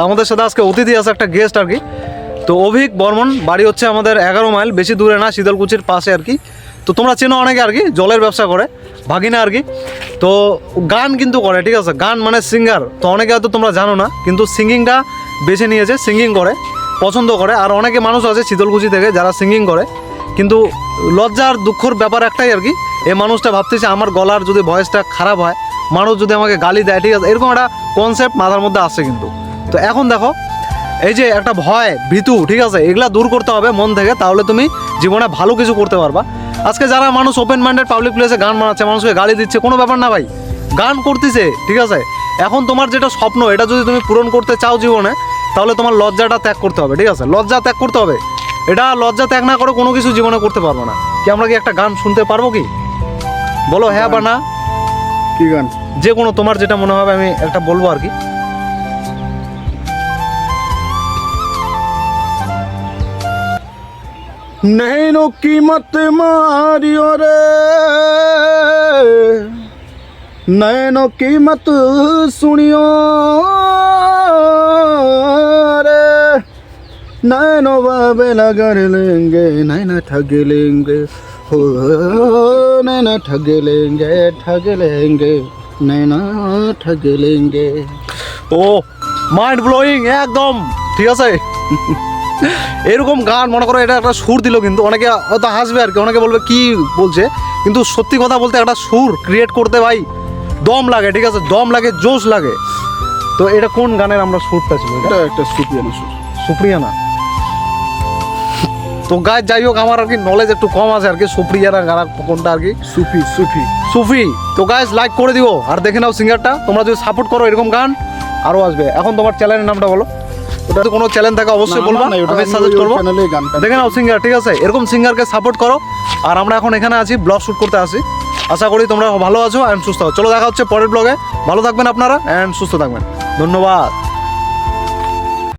আমাদের সাথে আজকে অতিথি আছে একটা গেস্ট আর কি। তো অভিক বর্মন, বাড়ি হচ্ছে আমাদের 11 মাইল, বেশি দূরে না, শীতলকুচির পাশে আর কি। তো তোমরা চেনো অনেকে আর কি, জলের ব্যবসা করে, ভাগিনা আর কি। তো গান কিন্তু করে, ঠিক আছে, গান মানে সিঙ্গার। তো অনেকে হয়তো তোমরা জানো না, কিন্তু সিঙ্গিংটা বেছে নিয়েছে, সিঙ্গিং করে, পছন্দ করে। আর অনেকে মানুষ আছে শীতলকুচি থেকে যারা সিঙ্গিং করে, কিন্তু লজ্জার দুঃখর ব্যাপার একটাই আর কি, এই মানুষটা ভাবতেছে আমার গলার যদি ভয়েসটা খারাপ হয়, মানুষ যদি আমাকে গালি দেয়, ঠিক আছে, এরকম একটা কনসেপ্ট মাথার মধ্যে আসছে কিন্তু। তো এখন দেখো, এই যে একটা ভয় ভীতু, ঠিক আছে, এগুলা দূর করতে হবে মন থেকে, তাহলে তুমি জীবনে ভালো কিছু করতে পারবা। আজকে যারা মানুষ ওপেন মাইন্ডেড পাবলিক প্লেসে গান বানাচ্ছে, মানুষকে গালি দিচ্ছে, কোনো ব্যাপার না ভাই, গান করতেছে, ঠিক আছে। এখন তোমার যেটা স্বপ্ন, এটা যদি তুমি পূরণ করতে চাও জীবনে, তাহলে তোমার লজ্জাটা ত্যাগ করতে হবে, ঠিক আছে, লজ্জা ত্যাগ করতে হবে। এটা লজ্জা ত্যাগ না করে কোনো কিছু জীবনে করতে পারবো না। কি আমরা কি একটা গান শুনতে পারবো কি? বলো হ্যাঁ বা না। কি গান? যে কোনো তোমার যেটা মনে হবে, আমি একটা বলবো আর কি। नैनो कीमत मारियो रे, नैनो कीमत सुनियो रे, नैनो बाबे लगर लेंगे, नैना ठग लेंगे, हो नैना ठग लेंगे, नैना ठग लेंगे। ও মাইন্ড ব্লোয়িং একদম, ঠিক আছে। এরকম গান মনে করো, এটা একটা সুর দিল, কিন্তু অনেকে হয়তো হাসবে আর কি, অনেকে বলবে কি বলছে, কিন্তু সত্যি কথা বলতে একটা সুর ক্রিয়েট করতে ভাই দম লাগে, ঠিক আছে, দম লাগে, জোশ লাগে। তো এটা কোন গানের আমরা সুরটা ছিল? এটা একটা সুপিয়ানো সুর। সুপ্রিয়ানা। তো গায়ে যাই হোক, আমার আর কি নলেজ একটু কম আছে আর কি, সুপ্রিয়ানা গানা কোনটা আর কি, সুফি সুফি সুফি। তো গাইস লাইক করে দিও আর দেখে নাও সিঙ্গারটা, তোমরা যদি সাপোর্ট করো এরকম গান আরও আসবে। এখন তোমার চ্যানেলের নামটা বলো, ওটা কোনো চ্যানেল থাকে অবশ্যই বলবা, আমি সাজেস্ট করবো। দেখে নাও সিঙ্গার, ঠিক আছে, এরকম সিঙ্গারকে সাপোর্ট করো। আর আমরা এখন এখানে আছি, ব্লগ শ্যুট করতে আসি। আশা করি তোমরা ভালো আছো অ্যান্ড সুস্থ। চলো দেখা হচ্ছে পরের ব্লগে। ভালো থাকবেন আপনারা অ্যান্ড সুস্থ থাকবেন। ধন্যবাদ।